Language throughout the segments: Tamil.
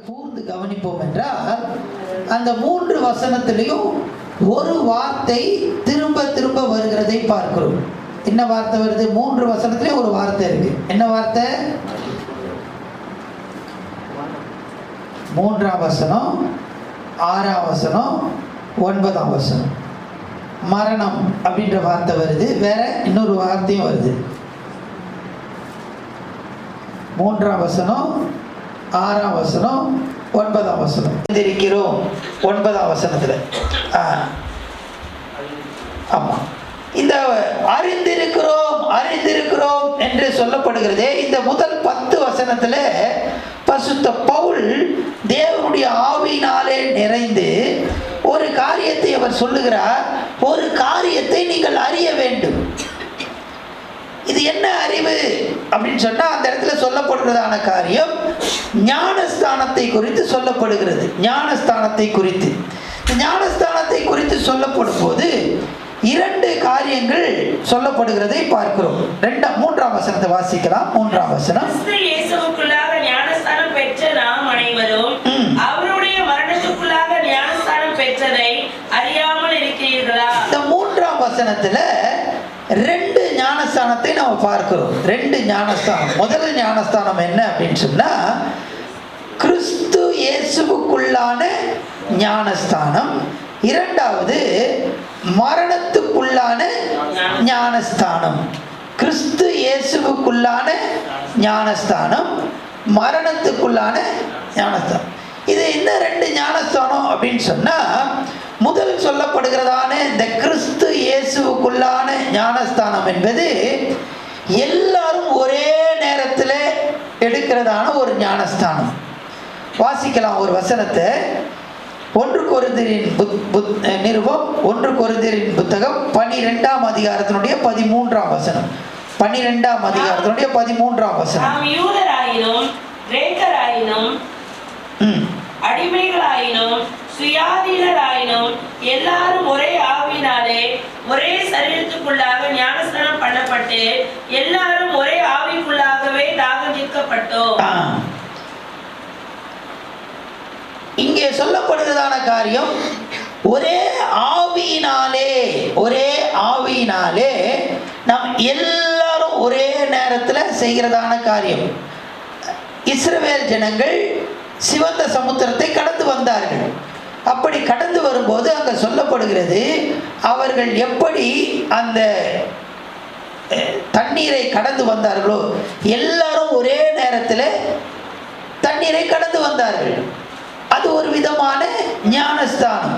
கூர்ந்து கவனிப்போம் என்றால் அந்த 3 வசனத்திலையும் ஒரு வார்த்தை திரும்ப திரும்ப வருகிறதை பார்க்கிறோம். என்ன வார்த்தை வருது? 3 வசனத்திலே ஒரு வார்த்தை இருக்கு. என்ன வார்த்தை? 3ஆம் வசனம், 6ஆம் வசனம், 9ஆம் வசனம். மரணம் அப்படின்ற வார்த்தை வருது. வேற இன்னொரு வார்த்தையும் வருது. 3ஆம் வசனம், 6ஆம் வசனம், 9ஆம் வசனம். இருக்கிறோம் 9ஆம் வசனத்துல. ஆமா, இந்த அறிந்திருக்கிறோம் அறிந்திருக்கிறோம் என்று சொல்லப்படுகிறதே இந்த முதல் 10 வசனத்துல பரிசுத்த பவுல் தேவனுடைய ஆவியினாலே நிறைந்து ஒரு காரியத்தை அவர் சொல்லுகிறார். ஒரு காரியத்தை நீங்கள் அறிய வேண்டும். இது என்ன அறிவு அப்படின்னு சொன்னா அந்த இடத்துல சொல்லப்படுகிறதான காரியம் ஞானஸ்தானத்தை குறித்து சொல்லப்படுகிறது. ஞானஸ்தானத்தை குறித்து ஞானஸ்தானத்தை குறித்து சொல்லப்படும் போது 2 காரியங்கள் சொல்லப்படுகிறதை பார்க்கிறோம். 3ஆம் வசனத்தை வாசிக்கலாம். 3ஆம் வசனம், இயேசுவுக்குள்ளாக ஞானஸ்தானம் பெற்ற நாம் அனைவரும் அவருடைய மரணத்துக்குள்ளாக ஞானஸ்தானம் பெற்றதை அறியாமல் இருக்கிறீர்களா? இந்த 3ஆம் வசனத்துல 2 ஞானஸ்தானத்தை நாம் பார்க்கிறோம். 2 ஞானஸ்தானம். முதல் ஞானஸ்தானம் என்ன அப்படின்னு சொன்னா கிறிஸ்து இயேசுவுக்குள்ளான ஞானஸ்தானம். 2வது மரணத்துக்குள்ளான ஞானஸ்தானம். கிறிஸ்து இயேசுவுக்குள்ளான ஞானஸ்தானம், மரணத்துக்குள்ளான ஞானஸ்தானம். இது என்ன 2 ஞானஸ்தானம் அப்படின்னு சொன்னா முதல் சொல்லப்படுகிறதான இந்த கிறிஸ்து இயேசுவுக்குள்ளான ஞானஸ்தானம் என்பது எல்லாரும் ஒரே நேரத்தில் எடுக்கிறதான ஒரு ஞானஸ்தானம். வாசிக்கலாம் ஒரு வசனத்தை. 1 கொரிந்தியரின் நிருபம் 1 கொரிந்தியரின் புத்தகம் 12ஆம் அதிகாரத்தினுடைய 13ஆம் வசனம். 12ஆம் அதிகாரத்தினுடைய 13ஆம் வசனம். நாம் யூதராயினும் கிரேக்கராயினும் அடிமைகளாயினும் சுயாதீனராயினும் எல்லாரும் ஒரே ஆவியினாலே ஒரே சரீரத்துக்குள்ளாக ஞானஸ்நானம் பண்ணப்பட்டு எல்லாரும் ஒரே ஆவிக்குள்ளாகவே தாகடிக்கப்பட்டோம். இங்கே சொல்லப்படுகிறதான காரியம் ஒரே ஆவியினாலே, ஒரே ஆவியினாலே நாம் எல்லாரும் ஒரே நேரத்தில் செய்கிறதான காரியம். இஸ்ரவேல் ஜனங்கள் சிவந்த சமுத்திரத்தை கடந்து வந்தார்கள். அப்படி கடந்து வரும்போது அங்கே சொல்லப்படுகிறது அவர்கள் எப்படி அந்த தண்ணீரை கடந்து வந்தார்களோ எல்லாரும் ஒரே நேரத்தில் தண்ணீரை கடந்து வந்தார்கள். அது ஒரு விதமான ஞானஸ்தானம்.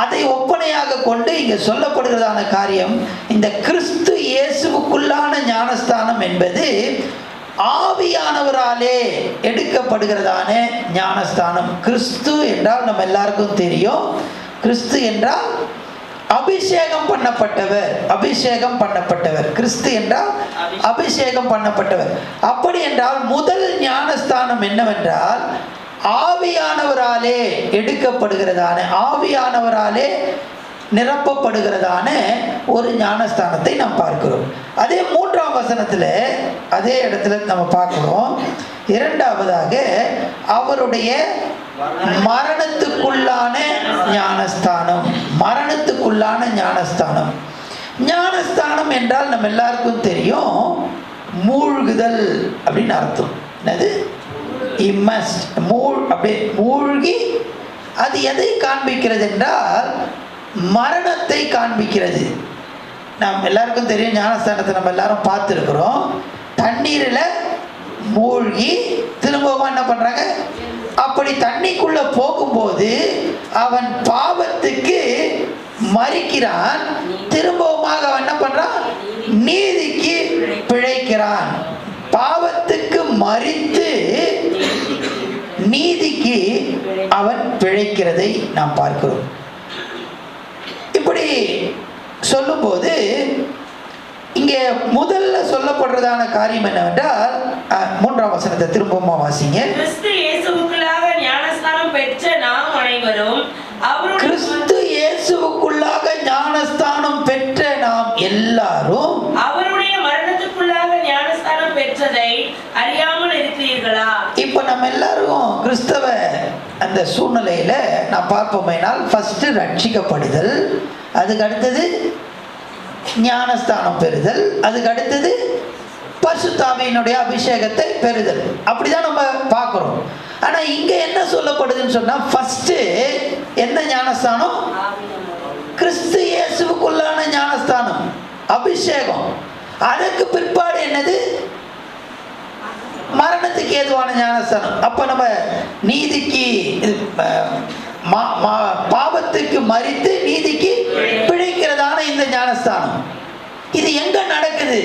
அதை ஒப்பனையாக கொண்டு இங்கே சொல்லப்படுகிறதான காரியம் இந்த கிறிஸ்து இயேசுவுக்குள்ளான ஞானஸ்தானம் என்பது ஆவியானவராலே எடுக்கப்படுகிறதான ஞானஸ்தானம். கிறிஸ்து என்றால் நம்ம எல்லாருக்கும் தெரியும். கிறிஸ்து என்றால் அபிஷேகம் பண்ணப்பட்டவர். அபிஷேகம் பண்ணப்பட்டவர் கிறிஸ்து என்றால் அபிஷேகம் பண்ணப்பட்டவர். அப்படி என்றால் முதல் ஞானஸ்தானம் என்னவென்றால் ஆவியானவராலே எடுக்கப்படுகிறதான, ஆவியானவராலே நிரப்பப்படுகிறதான ஒரு ஞானஸ்தானத்தை நாம் பார்க்கிறோம். அதே 3ஆம் வசனத்தில் அதே இடத்துல நம்ம பார்க்கிறோம். 2வதாக அவருடைய மரணத்துக்குள்ளான ஞானஸ்தானம். மரணத்துக்குள்ளான ஞானஸ்தானம். ஞானஸ்தானம் என்றால் நம்ம எல்லாருக்கும் தெரியும் மூழ்குதல் அப்படின்னு அர்த்தம். என்னது? இம்மஸ்ட், அப்படியே மூழ்கி. அது எதை காண்பிக்கிறது என்றால் மரணத்தை காண்பிக்கிறது. நாம் எல்லாருக்கும் தெரியும், ஞானஸ்தானத்தை நம்ம எல்லாரும் பார்த்துருக்கிறோம். தண்ணீரில் மூழ்கி திரும்பவும் என்ன பண்ணுறாங்க? அப்படி தண்ணிக்குள்ள போகும்போது அவன் பாவத்துக்கு மரிக்கிறான். திரும்பவுமாக அவன் என்ன பண்றான்? நீதிக்கு பிழைக்கிறான். பாவத்துக்கு மரித்து நீதிக்கு அவன் பிழைக்கிறதை நாம் பார்க்கிறோம். இப்படி சொல்லும்போது இங்கே முதல்ல சொல்லப்படுறதான காரியம் என்னவென்றால் 3ஆம் வசனத்தை திரும்பவும் வாசிங்க. கிறிஸ்து இயேசுவுக்குள்ளாக ஞானஸ்நானம் பெற்ற நாம் அனைவரும் கிறிஸ்து இயேசுவுக்குள்ளாக ஞானஸ்தானம் பெற்ற நாம் எல்லாரும் அவருடைய மரணத்துக்குள்ளாக ஞானஸ்நானம் பெற்றதை அறியாமல் இருக்கிறீர்களா? இப்ப நம்ம எல்லாரும் கிறிஸ்தவ அந்த சூழ்நிலையில் நான் பார்ப்போமேனால் ஃபஸ்ட்டு ரட்சிக்கப்படுதல், அதுக்கு அடுத்தது ஞானஸ்தானம் பெறுதல், அதுக்கு அடுத்தது பரிசுத்த ஆவியினுடைய அபிஷேகத்தை பெறுதல். அப்படிதான் நம்ம பார்க்குறோம். ஆனால் இங்கே என்ன சொல்லப்படுதுன்னு சொன்னால், ஃபஸ்ட்டு என்ன ஞானஸ்தானம்? கிறிஸ்து இயேசுவுக்குள்ளான ஞானஸ்தானம், அபிஷேகம். அதற்கு பிற்பாடு என்னது? மரணத்துக்கு ஏதுவான ஞானஸ்தானம். அப்போ நம்ம நீதிக்கு பாவத்துக்கு மரித்து நீதிக்கு பிழைக்கிறதான இந்த ஞானஸ்தானம், இது எங்க நடக்குது?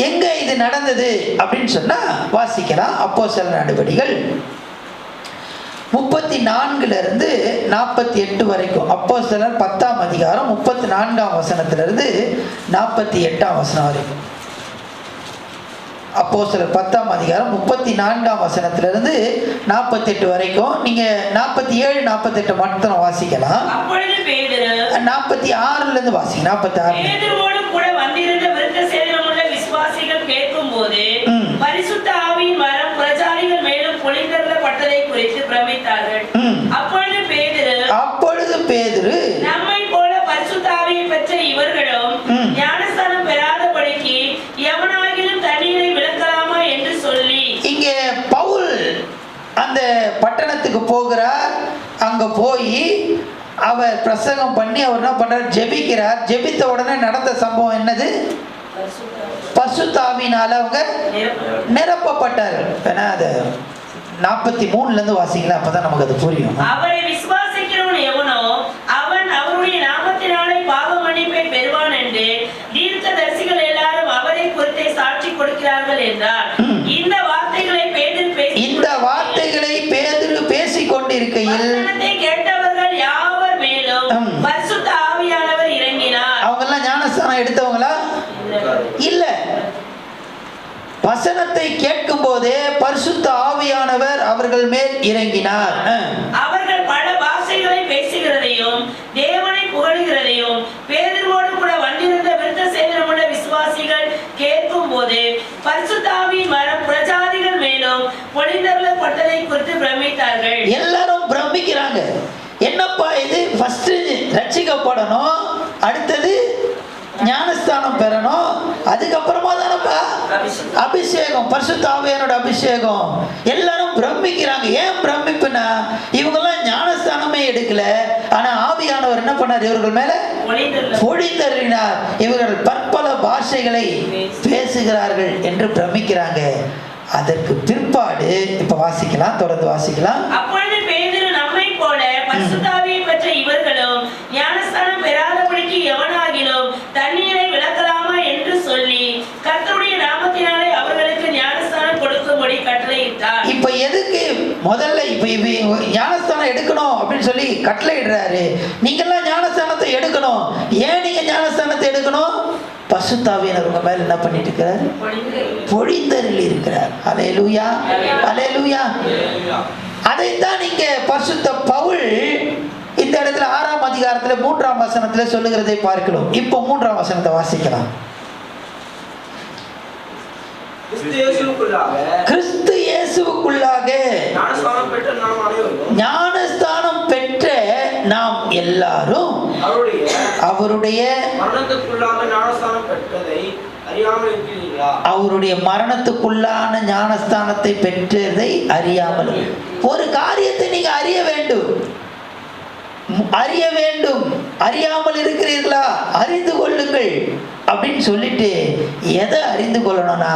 எங்க இது நடந்தது அப்படின்னு சொன்னா வாசிக்கலாம். அப்போஸ்தலர் நடபடிகள் 34 48 வரைக்கும். அப்போஸ்தலர் 10ஆம் அதிகாரம் 34ஆம் வசனத்திலிருந்து 48ஆம் வசனம் வரைக்கும். அப்போஸ்தலர் 10ஆம் அதிகாரம் 34ஆம் வசனத்திலிருந்து 48 வரைக்கும். நீங்க 47 48 மட்டும் வாசிக்கலாம். 46 இருந்து வாசிங்க. 46 பேதுருவோடு கூட வந்திருந்த விருத்த சேதனமுள்ள விசுவாசிகள் கேட்கும்போது பரிசுத்த ஆவியின் வரம் புறஜாதிகள் மேலும் பொழிந்தருளப்பட்டதை குறித்து பிரமித்தார்கள். அப்பொழுது பேதுரு நம்மை போல பரிசுத்த ஆவியை பெற்ற இவர்களும் ஞானஸ்தானம் பெறாதபடிக்கு எவனாகிலும் தண்ணீரை விளக்கலாமா என்று சொல்லி. இங்கே பவுல் அந்த பட்டணத்துக்கு போகிறார். அங்க போய் அவர் பிரசங்கம் பண்ணி அவர் என்ன பண்றார்? ஜெபிக்கிறார். ஜெபித்த உடனே நடந்த சம்பவம் என்னது? பரிசுத்த ஆவியினால அவங்க நிரப்பப்பட்டார்கள். ஏன்னா அது 43 வாசிக்கலாம், அப்பதான் நமக்கு அது புரியும். அவரை விசுவாசிக்கிறவன் எவனோ அவன் அவருடைய நாமத்தினாலே பாவ மன்னிப்பை பெறுவான் என்று தீர்க்கதரிசிகள் எல்லாரும் அவரை குறித்தே சாட்சி கொடுக்கிறார்கள் என்றார். இந்த வார்த்தைகளை பேதுரு பேசிக் கொண்டிருக்கையில் கேட்டவர்கள் யாவர் மேலும் பரிசுத்த ஆவியானவர் இறங்கினார். அவங்க எல்லாம் ஞானஸ்தானம் எடுத்தவங்களா? இல்ல. வசனத்தை கேட்கும் போதே பரிசுத்த ஆவியானவர் அவர்கள் மேல் இறங்கினார். அவர்கள் பல பாஷைகளை பேசுகிறதையும் தேவனை புகழுகிறதையும் பேதுருவோடு கூட வந்திருந்த விருத்த சேதனமுள்ள விசுவாசிகள் கேட்கும் போது பரிசுத்த ஆவியின் வரம் புறஜாதிகள் மேலும் பொழிந்தருளப்பட்டதை குறித்து பிரமித்தார்கள். எல்லாரும் பிரமிக்கிறாங்க. என்னப்பா இது? ஃபர்ஸ்ட் ரட்சிக்கப்படணும், அடுத்தது ஞானஸ்தானம் பெறணும், அதுக்கப்புறமா தானப்பா அபிஷேகம், பரிசுத்த ஆவியானோட அபிஷேகம். எல்லாரும் பிரமிக்கிறாங்க. ஏன் பிரமிப்புனா, இவங்கெல்லாம் ஞானஸ்தானமே எடுக்கல, ஆனா ஆவியானவர் என்ன பண்ணார்? இவர்கள் மேல பொழிந்தருளினார். இவர்கள் பற்பல பாஷைகளை பேசுகிறார்கள் என்று பிரமிக்கிறாங்க. அதற்கு பிற்பாடு இப்ப வாசிக்கலாம், தொடர்ந்து வாசிக்கலாம். அப்பொழுது பேதுரு நம்மை போல பரிசுத்த ஆவியை பெற்ற இவர்களும் ஞானஸ்தானம் பெறாதபடிக்கு எவனாகிலும் தண்ணீரை விளக்கலாமா என்று சொல்லி கர்த்தருடைய நாமத்தினாலே அவர்களுக்கு ஞானஸ்தானம் கொடுக்கும்படி கட்டளையிட்டார். இப்ப எதுக்கு முதல்ல இப்ப ஞானஸ்தானம் எடுக்கணும் அப்படின்னு சொல்லி கட்டளையிடுறாரு? நீங்க எல்லாம் ஞானஸ்தானத்தை எடுக்கணும். ஏன் நீங்க ஞானஸ்தானத்தை எடுக்கணும்? பரிசுத்த ஆவியானவர் உங்க மேல என்ன பண்ணிட்டு இருக்கிறார்? பொழிந்தருளி இருக்கிறார். அல்லேலூயா, அல்லேலூயா. அதைத்தான் நீங்க பரிசுத்த பவுல் இந்த இடத்துல 6ஆம் அதிகாரத்துல 3ஆம் வசனத்துல சொல்லுகிறதை பார்க்கிறோம். இப்போ 3ஆம் வசனத்தை வாசிக்கலாம். கிறிஸ்து இயேசுவுக்குள்ளாக ஞானஸ்தானம் பெற்ற நாம் எல்லாரும் அவருடைய மரணத்துக்குள்ளான ஞானஸ்தானத்தை பெற்றதை அறியாமல். ஒரு காரியத்தை நீங்க அறிய வேண்டும், அறியாமல் இருக்கிறீர்களா? அறிந்து கொள்ளுங்கள் அப்படின்னு சொல்லிட்டு எதை அறிந்து கொள்ளணும்னா,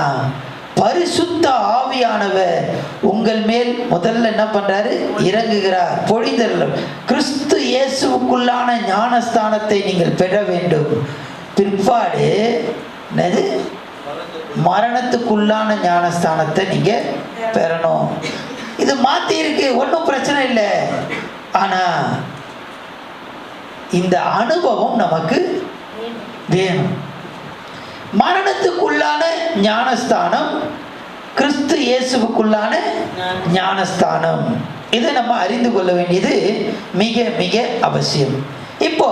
பரிசுத்த ஆவியானவர் உங்கள் மேல் முதல்ல என்ன பண்றாரு? இறங்குகிறார், பொழிந்தருளும். கிறிஸ்து இயேசுவுக்குள்ளான ஞானஸ்தானத்தை நீங்கள் பெற வேண்டும். பிற்பாடு என்னது? மரணத்துக்குள்ளான ஞானஸ்தானத்தை நீங்க பெறணும். இது மாத்தி இருக்கு, ஒன்றும் பிரச்சனை இல்லை. ஆனா இந்த அனுபவம் நமக்கு வேணும். மரணத்துக்குள்ளான ஞானஸ்தானம், கிறிஸ்து இயேசுவுக்குள்ளான ஞானஸ்தானம், இதை நம்ம அறிந்து கொள்ள வேண்டியது மிக மிக அவசியம். இப்போ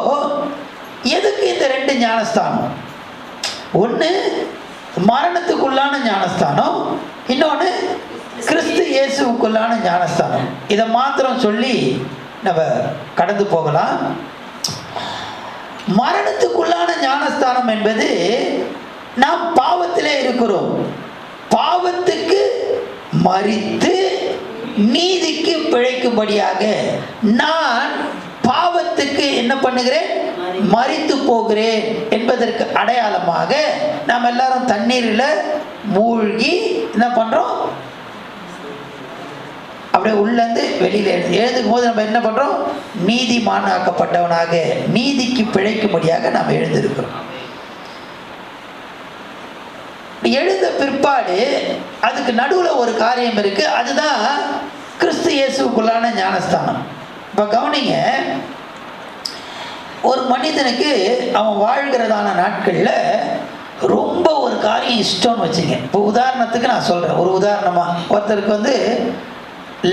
எதுக்கு இந்த 2 ஞானஸ்தானம்? ஒன்று மரணத்துக்குள்ளான ஞானஸ்தானம், இன்னொன்று கிறிஸ்து இயேசுவுக்குள்ளான ஞானஸ்தானம். இதை மாத்திரம் சொல்லி நம்ம கடந்து போகலாம். மரணத்துக்குள்ளான ஞானஸ்தானம் என்பது நாம் பாவத்திலே இருக்கிறோம், பாவத்துக்கு மரித்து நீதிக்கு பிழைக்கும்படியாக நான் பாவத்துக்கு என்ன பண்ணுகிறேன், மரித்து போகிறேன் என்பதற்கு அடையாளமாக நாம் எல்லாரும் தண்ணீரில் மூழ்கி என்ன பண்றோம், அப்படியே உள்ளேருந்து வெளியில எழுதும் போது நம்ம என்ன பண்றோம், நீதிமானாக்கப்பட்டவனாக நீதிக்கு பிழைக்கும்படியாக நாம் எழுந்திருக்கிறோம். எழுந்த பிற்பாடு அதுக்கு நடுவில் ஒரு காரியம் இருக்கு, அதுதான் கிறிஸ்து இயேசுக்குள்ளான ஞானஸ்தானம். இப்போ கவனிங்க, ஒரு மனிதனுக்கு அவன் வாழ்கிறதான நாட்களில் ரொம்ப ஒரு காரியம் இஷ்டம்னு வச்சுங்க. இப்போ உதாரணத்துக்கு நான் சொல்கிறேன், ஒரு உதாரணமாக ஒருத்தருக்கு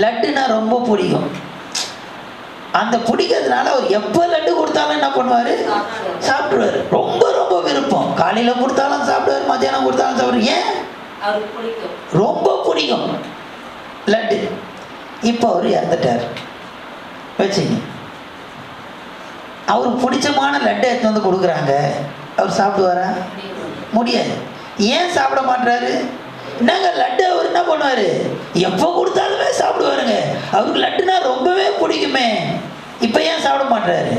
லட்டுனா ரொம்ப பிடிக்கும். அந்த பிடிக்கிறதுனால அவர் எப்போ லட்டு கொடுத்தாலும் என்ன பண்ணுவார், சாப்பிடுவார். ரொம்ப ரொம்ப விருப்பம், காலையில் கொடுத்தாலும் சாப்பிடுவார், மத்தியானம் கொடுத்தாலும் சாப்பிடுவார். ஏன், ரொம்ப பிடிக்கும் லட்டு. இப்போ அவர் இறந்துட்டார் வச்சுங்க, அவருக்கு பிடிச்சமான லட்டை எடுத்து கொடுக்குறாங்க, அவர் சாப்பிடுவாரா, முடியாது. ஏன் சாப்பிட மாட்டாரு, என்னங்க லட்டு அவர் என்ன பண்ணுவார், எப்போ கொடுத்தாலுமே சாப்பிடுவாருங்க, அவருக்கு லட்டுனா ரொம்பவே பிடிக்குமே, இப்போ ஏன் சாப்பிட மாட்டாரு,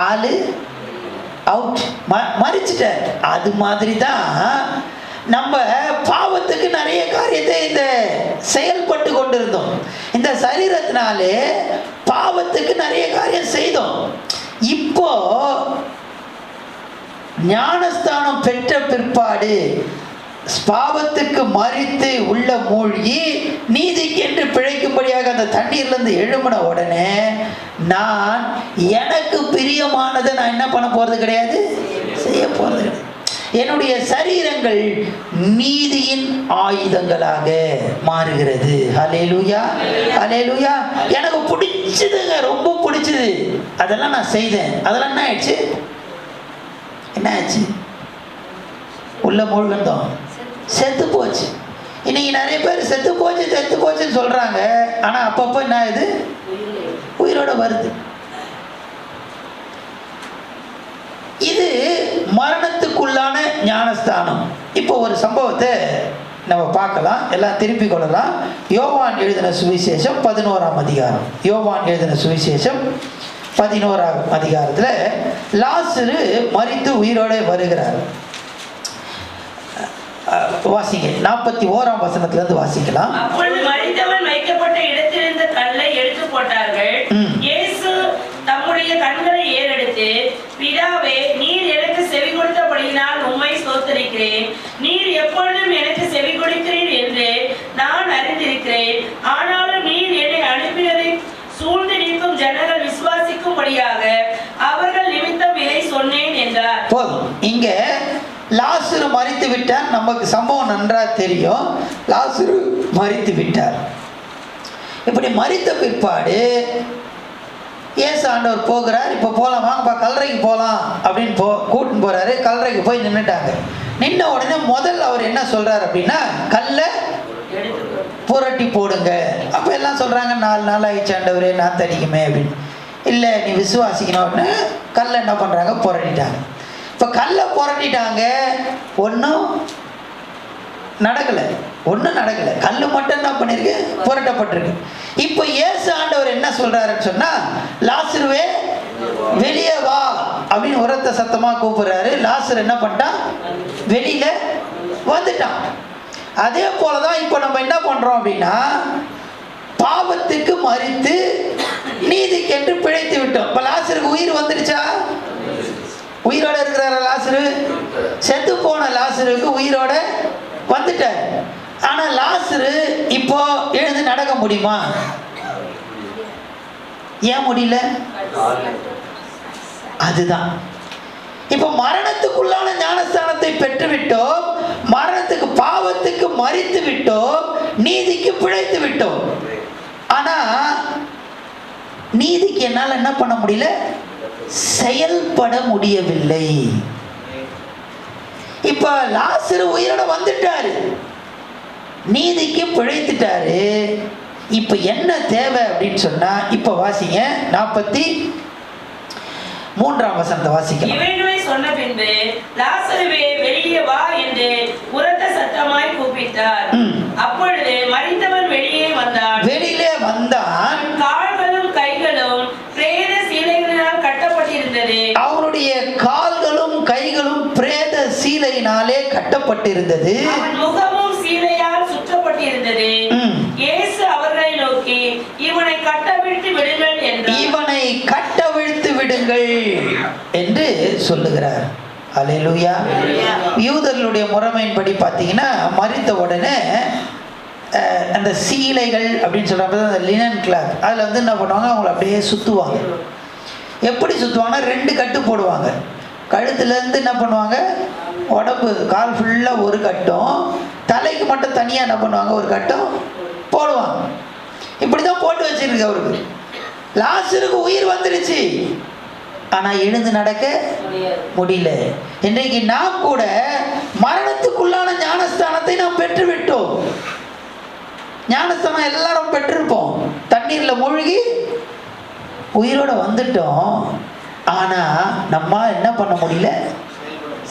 ஆளு அவுட், மறிச்சிட்டார். அது மாதிரி தான் நம்ம பாவத்துக்கு நிறைய காரியத்தை இந்த செயல்பட்டு கொண்டிருந்தோம். இந்த சரீரத்தினாலே பாவத்துக்கு நிறைய காரியம் செய்தோம். இப்போ ஞானஸ்தானம் பெற்ற பிற்பாடு பாவத்துக்கு மரித்து உள்ள மூழ்கி நீதிக்கு என்று பிழைக்கும்படியாக அந்த தண்ணீர்லேருந்து எழும்பின உடனே நான் எனக்கு பிரியமானதை நான் என்ன பண்ண போறது கிடையாது, செய்ய போறது கிடையாது. என்னுடைய சரீரங்கள் நீதியின் ஆயுதங்களாக மாறுகிறது. ஹல்லேலூயா, ஹல்லேலூயா. எனக்கு பிடிச்சதுங்க, ரொம்ப பிடிச்சது, அதெல்லாம் நான் செய்தேன். அதெல்லாம் என்ன ஆயிடுச்சு, என்ன ஆச்சு, உள்ள மூழ்கந்தோம், செத்து போச்சு. இன்னைக்கு நிறைய பேர் செத்து போச்சுன்னு சொல்றாங்க, ஆனா அப்பப்போ என்ன ஆகுது, உயிரோட வருது. இது மரணத்துக்குள்ளான ஞானஸ்தானம். இப்போ ஒரு சம்பவத்தை நம்ம பார்க்கலாம், எல்லாம் திருப்பிக் கொள்ளலாம். யோவான் எழுதின சுவிசேஷம் 11ஆம் அதிகாரம். யோவான் எழுதின சுவிசேஷம் 11ஆம் அதிகாரத்தில் லாசரு மரித்து உயிரோட வருகிறார். வாசிங்க, 41ஆம் வசனத்திலிருந்து வாசிக்கலாம். அப்பொழுது மரித்தவன் வைக்கப்பட்ட இடத்திலிருந்த கல்லை எடுத்து போட்டார்கள். இயேசு தம்முடைய கண்களை ஏறெடுத்து, பிதாவே, நீர் எனக்கு செவி கொடுத்தபடியினால் உம்மை ஸ்தோத்திரிக்கிறேன். நீர் எப்பொழுதும் எனக்கு செவி கொடுக்கிறீர் என்று நான் அறிந்திருக்கிறேன். ஆனாலும் நீர் என்னை அனுப்பினதை சூழ்ந்து நிற்கும் ஜனங்கள் விசுவாசிக்கும்படியாக அவர்கள் நிமித்தம் இதை சொன்னேன் என்றார். போதும். இங்க லாசரு மரித்து விட்டார். நமக்கு சம்பவம் நன்றாக தெரியும், லாசரு மரித்து விட்டார். இப்படி மரித்த பிற்பாடு இயேசு ஆண்டவர் போகிறார். இப்போ போகலாம், வாங்கப்பா கல்லறைக்கு போகலாம் அப்படின்னு கூட்டின்னு போகிறாரு. கல்லறைக்கு போய் நின்றுட்டாங்க. நின்ன உடனே முதல்ல அவர் என்ன சொல்கிறார் அப்படின்னா, கல்லை புரட்டி போடுங்க. அப்போ எல்லாம் சொல்கிறாங்க, 4 நாள் ஆயிடுச்சு ஆண்டவரே, நான் தடிக்குமே அப்படின்னு. இல்லை, நீ விசுவாசிக்கணும் அப்படின்னு கல்லை என்ன பண்ணுறாங்க, புரட்டிட்டாங்க. இப்போ கல்லை புரட்டிட்டாங்க, ஒன்றும் நடக்கலை. கல் மட்டும் என்ன பண்ணிருக்கு, புரட்டப்பட்டிருக்கு. இப்போ இயேசு ஆண்டவர் என்ன சொல்றாருன்னு சொன்னா, லாசருவே வெளியே வா அப்படின்னு உரத்த சத்தமா கூப்பிடுறாரு. லாசர் என்ன பண்ணிட்டான், வெளியில வந்துட்டான். அதே போலதான் இப்போ நம்ம என்ன பண்றோம் அப்படின்னா, பாவத்துக்கு மரித்து நீதிக்கு என்று பிழைத்து விட்டோம். இப்போ லாசருக்கு உயிர் வந்துடுச்சா, உயிரோட இருக்கிறார லாசரு, செத்து போன லாசருக்கு உயிரோட வந்துட்டார். ஆனா லாசரு இப்போ எழுந்து நடக்க முடியுமா, ஏன் முடியல, அதுதான். இப்போ மரணத்துக்குள்ளான ஞானஸ்தானத்தை பெற்று விட்டோம், மரணத்துக்கு பாவத்துக்கு மரித்து விட்டோம், நீதிக்கு பிழைத்து விட்டோம். ஆனா நீதிக்கு என்னால் என்ன பண்ண முடியல, செயல்பட முடியவில்லை. இப்ப லாசரு உயிரோட வந்துட்டாரு, நீதிக்கு பிழைத்துட்டாரு. இப்ப என்ன தேவை அப்படின்னு சொன்னா, இப்ப வாசிங்க 43ஆம் வசனத்தை வாசிக்கலாம். இவைகளை சொன்ன பின்பு லாசருவே வெளியே வா என்று உரத்த சத்தமாய் கூப்பிட்டார். அப்பொழுது மரித்தவன் வெளியே வந்தான். கால்களும் கைகளும் பிரேத சீலைகளினால் கட்டப்பட்டிருந்தது. அவருடைய கால்களும் கைகளும் பிரேத சீலையினாலே கட்டப்பட்டிருந்தது. முகமும் சீலையால் சுற்றப்பட்டிருந்தது. இயேசு அவர்களை நோக்கி, இவனை கட்டவிழ்த்து விடுங்கள் என்றார். இவனை கட்டவிழ்த்து விடுங்கள் என்று சொல்லுகிறார். அல்லேலூயா. யூதர்களுடைய முறைமையின்படி பார்த்தீங்கன்னா, மரித்த உடனே அந்த சீலைகள் அப்படின்னு சொல்கிறப்ப அந்த லினன் கிளாத், அதில் வந்து என்ன பண்ணுவாங்க, அவங்கள அப்படியே சுற்றுவாங்க. எப்படி சுற்றுவாங்கன்னா, 2 கட்டு போடுவாங்க. கழுத்துலேருந்து என்ன பண்ணுவாங்க, உடம்பு கால் ஃபுல்லாக ஒரு கட்டும், தலைக்கு மட்டும் தனியாக என்ன பண்ணுவாங்க, ஒரு கட்டும் போடுவாங்க. இப்படி தான் போட்டு வச்சிருக்கு அவருக்கு. லாசருக்கு உயிர் வந்துருச்சு, ஆனால் எழுந்து நடக்க முடியல. இன்றைக்கு நாம் கூட மரணத்துக்குள்ளான ஞானஸ்தானத்தை நாம் பெற்றுவிட்டோம். ஞானஸ்தானம் எல்லாரும் பெற்றிருப்போம். தண்ணீரில் மூழ்கி உயிரோட வந்துட்டோம். ஆனால் நம்ம என்ன பண்ண முடியல,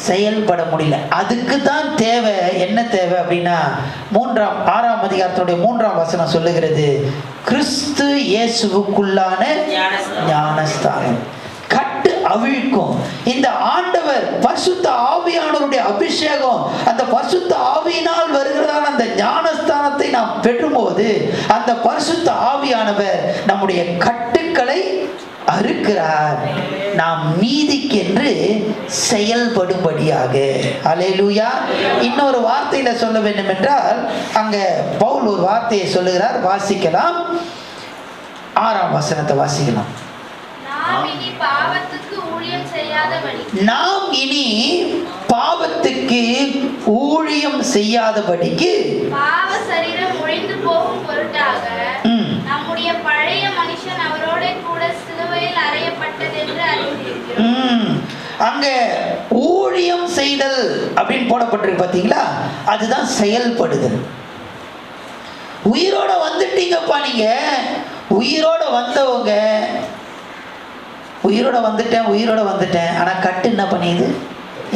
செயல்பட முடியல. அதுக்கு தான் தேவை. என்ன தேவை அப்படின்னா, 6ஆம் அதிகாரத்தினுடைய 3ஆம் வசனம் சொல்லுகிறது, கிறிஸ்து இயேசுவுக்குள்ளான ஞானஸ்தானம். கட்டு அவிழ்க்கும். இந்த ஆண்டவர் பரிசுத்த ஆவியானவருடைய அபிஷேகம், அந்த பரிசுத்த ஆவியினால் வருகிறதான அந்த ஞானஸ்தானத்தை நாம் பெறும்போது, அந்த பரிசுத்த ஆவியானவர் நம்முடைய கட்டுக்களை அறுக்கிறார், நாம் நீதிக்கென்று செயல்படும்படியாக. அல்லேலூயா. இன்னொரு வார்த்தையில சொல்ல வேண்டும் என்றால், அங்க பவுல் ஒரு வார்த்தையை சொல்லுகிறார். வாசிக்கலாம். 6ஆம் வசனத்தை வாசிக்கலாம். நாம் இனி பாவத்துக்கு ஊழியம் செய்யாதபடிக்கு பாவ சரீரம் ஒழிந்து போகும் பொருட்டாக நம்முடைய பழைய மனுஷன் அவரோட கூட சிலுவையில் அறையப்பட்டது என்று அறிந்திருக்கிறோம். அங்க ஊழியம் செய்தல் அப்படின்னு போடப்பட்டிருக்கு பார்த்தீங்களா, அதுதான் செயல்படுதல். உயிரோட வந்துட்டீங்கப்பா, நீங்க உயிரோட வந்தவங்க, உயிரோட வந்துட்டேன், ஆனால் கட்டு என்ன பண்ணியது,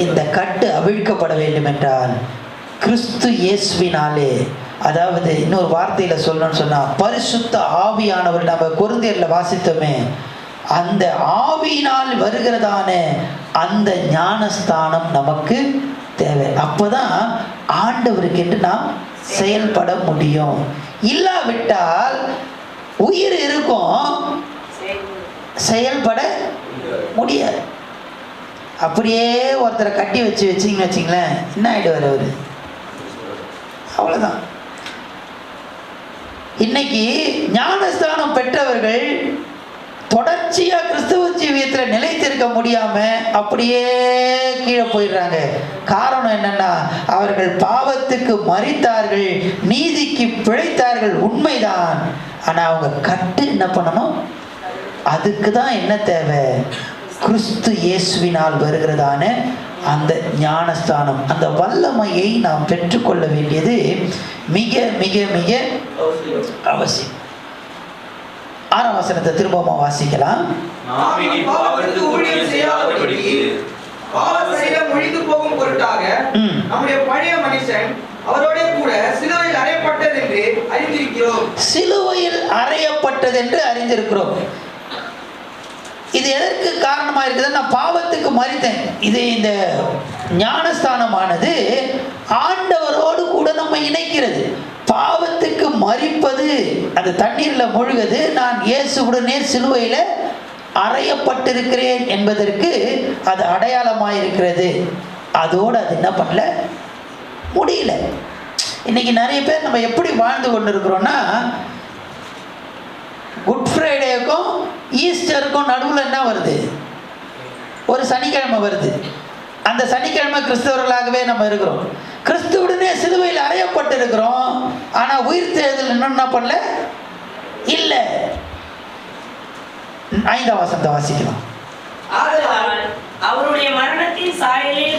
இந்த கட்டு அவிழ்க்கப்பட வேண்டும் என்றால் கிறிஸ்து இயேசுவினாலே, அதாவது இன்னொரு வார்த்தையில் சொல்லணும்னு சொன்னால், பரிசுத்த ஆவியானவர், நம்ம கொரிந்தியரில் வாசித்தோமே, அந்த ஆவியினால் வருகிறதான அந்த ஞானஸ்தானம் நமக்கு தேவை. அப்போதான் ஆண்டவருக்கு என்று நாம் செயல்பட முடியும். இல்லாவிட்டால் உயிர் இருக்கும், செயல்பட முடியாது. அப்படியே ஒருத்தரை கட்டி வச்சிங்கன்னு வச்சிங்களேன், என்ன ஆகிடுவார் அவர், அவ்வளோதான். இன்னைக்கு ஞானஸ்தானம் பெற்றவர்கள் தொடர்ச்சியாக கிறிஸ்துவ ஜீவியத்தில் நிலைத்திருக்க முடியாமல் அப்படியே கீழே போயிடுறாங்க. காரணம் என்னன்னா, அவர்கள் பாவத்துக்கு மரித்தார்கள், நீதிக்கு பிழைத்தார்கள், உண்மைதான். ஆனால் அவங்க கட்டு என்ன பண்ணணும், அதுக்கு தான் என்ன தேவை, கிறிஸ்து இயேசுவினால் வருகிறதான அந்த ஞானஸ்தானம், அந்த வல்லமையை நாம் பெற்றுக்கொள்ள வேண்டியது மிக மிக மிக அவசியம். 6ஆம் வசனத்தை திரும்பமா வாசிக்கலாம். நம்முடைய பழைய மனுஷன் அவரோட கூட சிலுவையில் அறையப்பட்டது என்று அறிந்திருக்கிறோம். சிலுவையில் அறையப்பட்டது என்று அறிந்திருக்கிறோம். இது எதற்கு காரணமாக இருக்குது, நான் பாவத்துக்கு மரித்தேன். இது இந்த ஞானஸ்தானமானது ஆண்டவரோடு கூட நம்ம இணைக்கிறது. பாவத்துக்கு மரிப்பது, அது தண்ணீரில் முழுகுது, நான் இயேசுவுடனே சிலுவையில் அறையப்பட்டிருக்கிறேன் என்பதற்கு அது அடையாளமாக இருக்கிறது. அதோடு அது என்ன பண்ணல, முடியல. இன்னைக்கு நிறைய பேர் நம்ம எப்படி வாழ்ந்து கொண்டு இருக்கிறோம்னா, குட் ஃப்ரைடேக்கும் ஈஸ்டருக்கும் நடுவில் என்ன வருது, ஒரு சனிக்கிழமை வருது. அந்த சனிக்கிழமை கிறிஸ்தவர்களாகவே நம்ம இருக்கிறோம். கிறிஸ்துவுடனே சிலுவையில் அறையப்பட்டு இருக்கிறோம். ஆனால் உயிர் தேர்தல் இன்னும் என்ன பண்ணல, இல்லை. 5ஆம் வசனத்தை வாசிக்கலாம். அவருடைய மரணத்தின் சாயலில்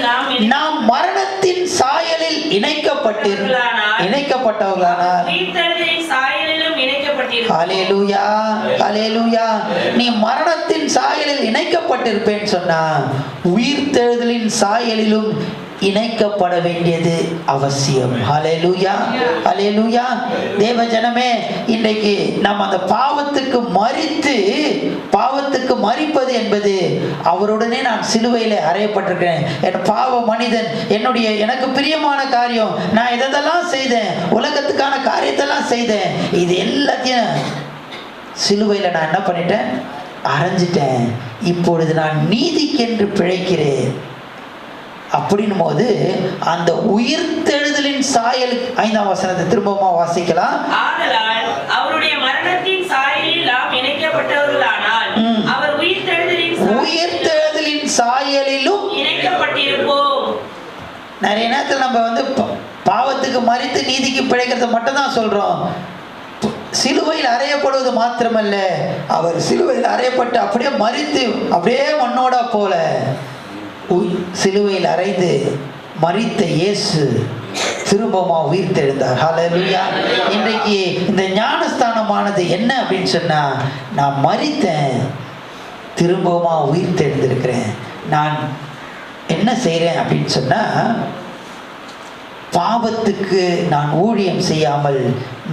நாம் மரணத்தின் சாயலில் இணைக்கப்பட்டவர்களானால் உயிர்த்தெழுதலின் சாயலிலும் இணைக்கப்பட்டிருக்கிறோம். ஹல்லேலூயா, ஹல்லேலூயா. நீ மரணத்தின் சாயலில் இணைக்கப்பட்டிருப்பேன்னு சொன்னா உயிர்த்தெழுதலின் சாயலிலும் இணைக்கப்பட வேண்டியது அவசியம். ஹல்லேலூயா, ஹல்லேலூயா. தேவ ஜனமே, இன்றைக்கு நம்ம அந்த பாவத்துக்கு மரிப்பது என்பது அவருடனே நான் சிலுவையில் அறையப்பட்டிருக்கிறேன். என் பாவ மனிதன், எனக்கு பிரியமான காரியம், நான் எதெல்லாம் செய்தேன், உலகத்துக்கான காரியத்தெல்லாம் செய்தேன், இது எல்லாத்தையும் சிலுவையில் நான் என்ன பண்ணிட்டேன், அரைஞ்சிட்டேன். இப்பொழுது நான் நீதிக்கென்று பிழைக்கிறேன் அப்படின்னும் போது அந்த உயிர்த்தெழுதலின் சாயல் 5ஆம் வசனத்தை திரும்பமா வாசிக்கலாம். ஆதலால் அவருடைய மரணத்தின் சாயலில் நாம் இணைக்கப்பட்டவர்களானால் அவர் உயிர்த்தெழுதலின் சாயலிலும் இணைக்கப்பட்டிருப்போம். நிறைய நேரத்தில் நம்ம பாவத்துக்கு மரித்து நீதிக்கு பிழைக்கிறத மட்டும் தான் சொல்றோம். சிலுவையில் அறையப்படுவது மாத்திரமல்ல, அவர் சிலுவையில் அறையப்பட்டு அப்படியே மரித்து அப்படியே மண்ணோட போல சிலுவையில் அறைந்து மரித்த இயேசு திரும்பமா உயிர்த்தெழுந்தார். ஹல்லேலூயா. இன்றைக்கு இந்த ஞானஸ்தானமானது என்ன அப்படின்னு சொன்னா, நான் மரித்தேன், திரும்பமா உயிர்த்தெழுந்திருக்கிறேன். நான் என்ன செய்றேன் அப்படின்னு சொன்னா, பாவத்துக்கு நான் ஊழியம் செய்யாமல்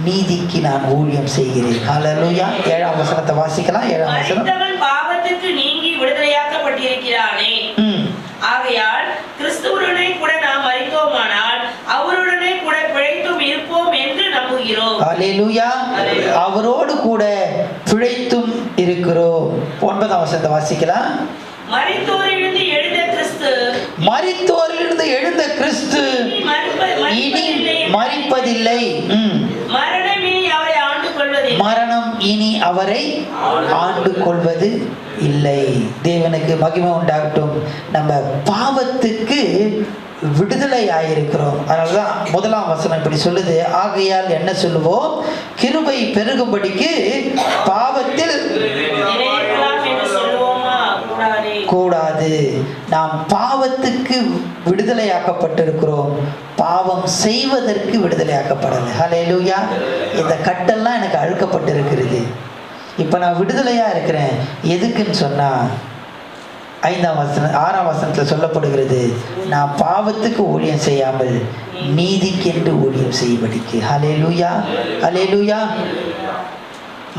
நீதிக்கு நான் ஊழியம் செய்கிறேன். ஹல்லேலூயா. 7ஆம் வசனத்தை வாசிக்கலாம். 7ஆம் வசனம். பாவத்துக்கு நீங்கி விடுதலையாக்கப்பட்டிருக்கிறானே, ஆகையால் கிறிஸ்துவுடனே கூட நாம் மரித்தோமானால் அவருடனே கூட பிழைத்தும் இருப்போம் என்று நம்புகிறோம். ஹல்லேலூயா. அவரோடு கூட பிழைத்தும் இருக்கிறோம். 9ஆம் வசனத்தை வாசிக்கலாம். மரித்தோரிலிருந்து எழுந்த கிறிஸ்து இனி மரிப்பதில்லை. மரணம் இனி அவரை ஆண்டு கொள்வது இல்லை. தேவனுக்கு மகிமை உண்டாகட்டும். நம்ம பாவத்துக்கு விடுதலை ஆயிருக்கிறோம். அதனாலதான் 1ஆம் வசனம் இப்படி சொல்லுது. ஆகையால் என்ன சொல்லுவோம், கிருபை பெருகும்படிக்கு பாவத்தில் கூடாது. நாம் பாவத்துக்கு விடுதலையாக்கப்பட்டிருக்கிறோம், பாவம் செய்வதற்கு விடுதலையாக்கப்படலை. ஹல்லேலூயா. இந்த கட்டெல்லாம் எனக்கு அழுக்கப்பட்டிருக்கிறது. இப்போ நான் விடுதலையா இருக்கிறேன். எதுக்குன்னு சொன்னா 6ஆம் வசனத்தில் சொல்லப்படுகிறது, நான் பாவத்துக்கு ஊழியம் செய்யாமல் நீதிக்கென்று ஊழியம் செய்யும்படிக்கு. ஹல்லேலூயா, ஹல்லேலூயா.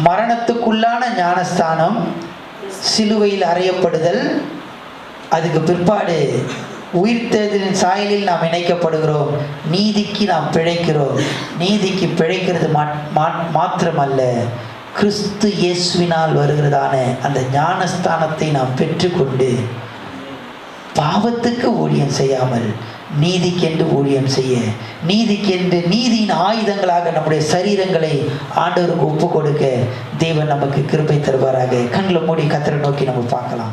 மரணத்துக்குள்ளான ஞானஸ்தானம், சிலுவையில் அறையப்படுதல், அதுக்கு பிற்பாடு உயிர்த்தெழுதலின் சாயலில் நாம் இணைக்கப்படுகிறோம், நீதிக்கு நாம் பிழைக்கிறோம். நீதிக்கு பிழைக்கிறது மாத்திரமல்ல, கிறிஸ்து இயேசுவினால் வருகிறதான அந்த ஞானஸ்தானத்தை நாம் பெற்றுக்கொண்டு பாவத்துக்கு ஊழியம் செய்யாமல் நீதிக்கென்று ஊழியம் செய்ய, நீதியின் ஆயுதங்களாக நம்முடைய சரீரங்களை ஆண்டவருக்கு ஒப்பு கொடுக்க தேவன் நமக்கு கிருபை தருவாராக. கண்களை மூடி கர்த்தரை நோக்கி நம்ம பார்க்கலாம்.